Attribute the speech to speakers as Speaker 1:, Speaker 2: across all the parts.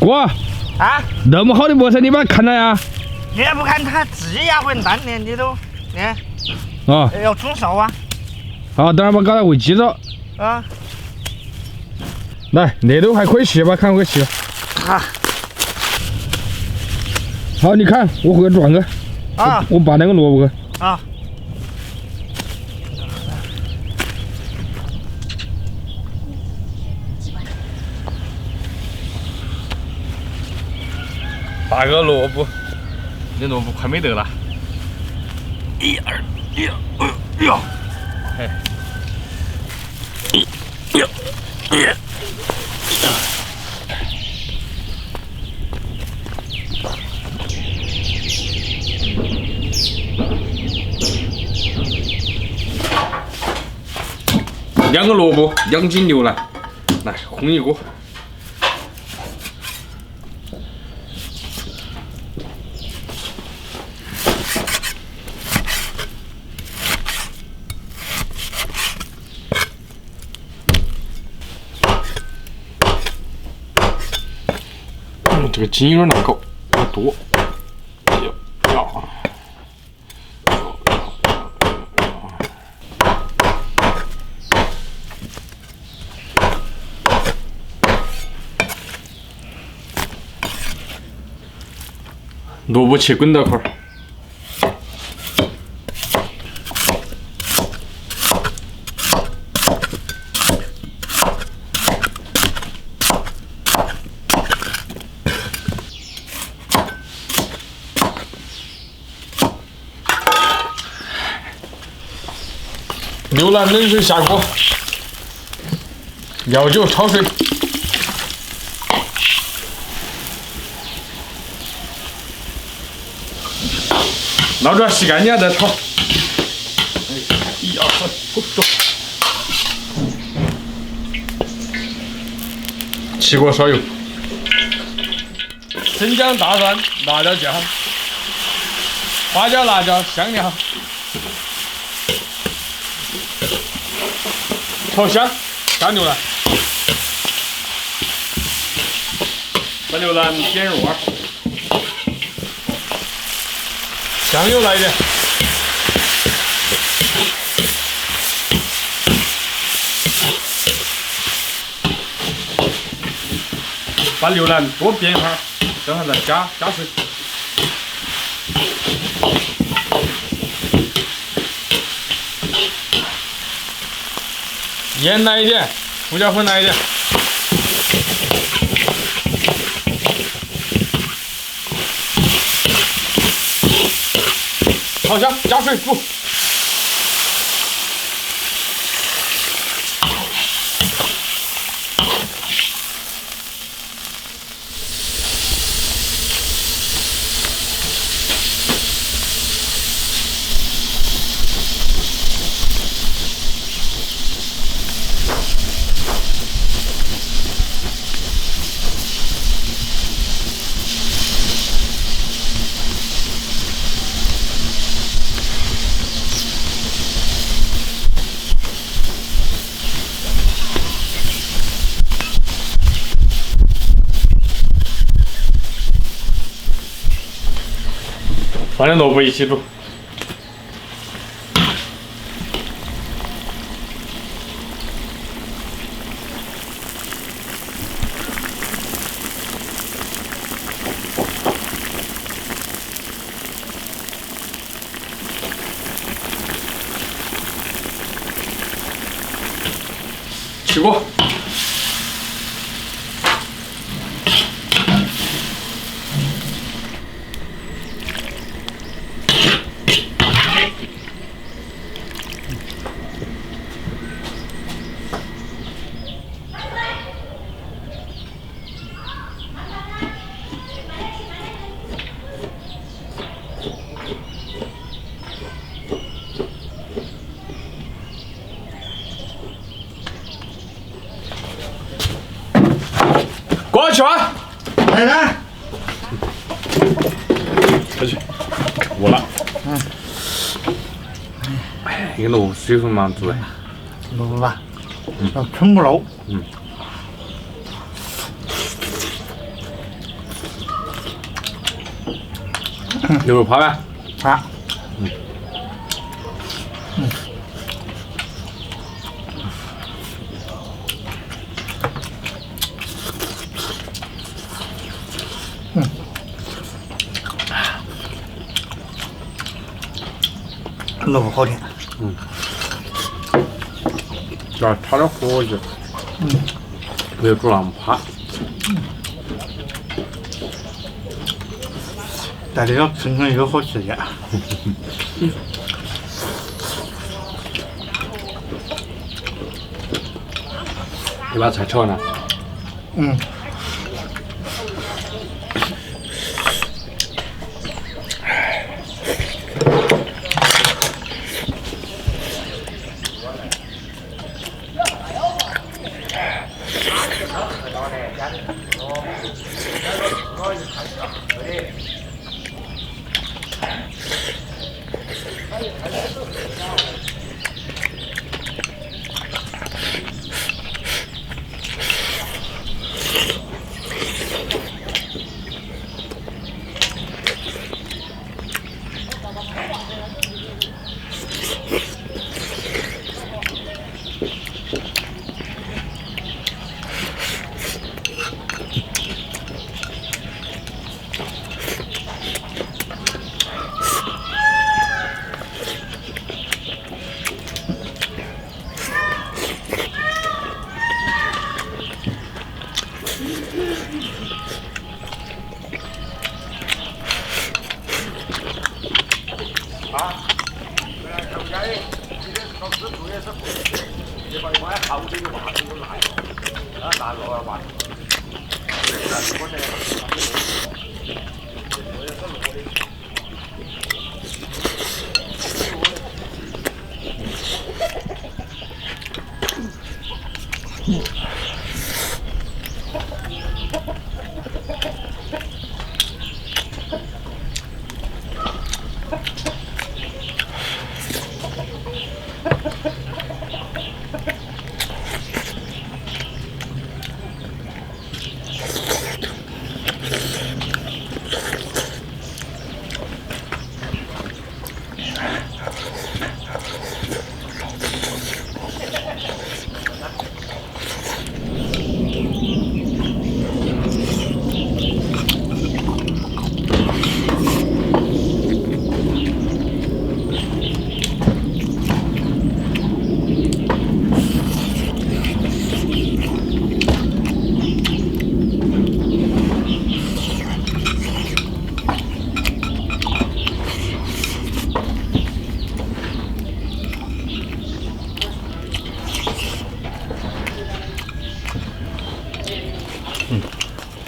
Speaker 1: 哥，
Speaker 2: 啊，
Speaker 1: 那么好的磨菜，你把它看了呀？
Speaker 2: 你也不看它自己压混蛋的，你都，
Speaker 1: 啊，
Speaker 2: 要煮熟啊。
Speaker 1: 好，等会儿把搞它喂鸡着。
Speaker 2: 啊，
Speaker 1: 来，那都还可以去，把看回去。
Speaker 2: 啊，
Speaker 1: 好，你看，我回个转个。
Speaker 2: 啊，
Speaker 1: 我把那个萝卜去。
Speaker 2: 啊。
Speaker 1: 大个萝卜，这萝卜快没得了。一二，哟，嘿，哟，2个萝卜，2斤牛腩，来烘一锅。这个筋有点难搞，有点多。萝卜切滚刀块儿。牛腩冷水下锅，料酒焯水，捞出来洗干净再炒。1、2、3，走。起锅烧油，生姜、大蒜、辣椒酱、花椒、辣椒、香料。炒香，加牛腩，把牛腩点入味，香油来一点，把牛腩多煸一会儿，等会再加水。盐来一点，胡椒粉来一点，炒香，加水煮。放点萝卜一起煮。起锅。过去啊！
Speaker 2: 来来，
Speaker 1: 过去，过了。哎，这个萝卜水分蛮足的。
Speaker 2: 萝卜吧，要纯不漏。
Speaker 1: 牛肉扒呗。
Speaker 2: 啊，萝卜好甜。
Speaker 1: 主要炒点火鸡，没有煮那么趴。
Speaker 2: 但是要吃成一个好吃的。
Speaker 1: 你把菜炒完了。
Speaker 2: 嗯。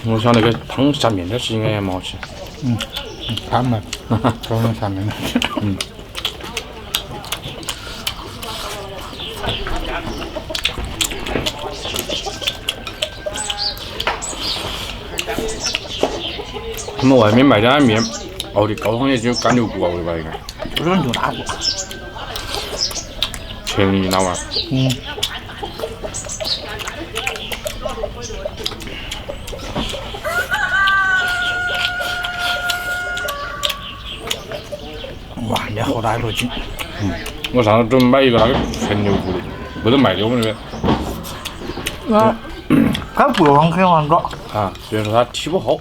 Speaker 1: 我想那个汤下面的是应该也蛮好吃。
Speaker 2: 他们都能下面的。
Speaker 1: 他们外面卖的面，熬的高汤也就干牛骨熬的吧，应该。
Speaker 2: 不是牛大骨。
Speaker 1: 便宜那玩意儿。
Speaker 2: 哇，那好大一坨筋。
Speaker 1: 我上次准备买一个那个全牛骨的，不是卖的我们那边。
Speaker 2: 它不往肯往搞。
Speaker 1: 啊，别说它体不好。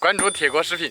Speaker 1: 关注铁锅食品。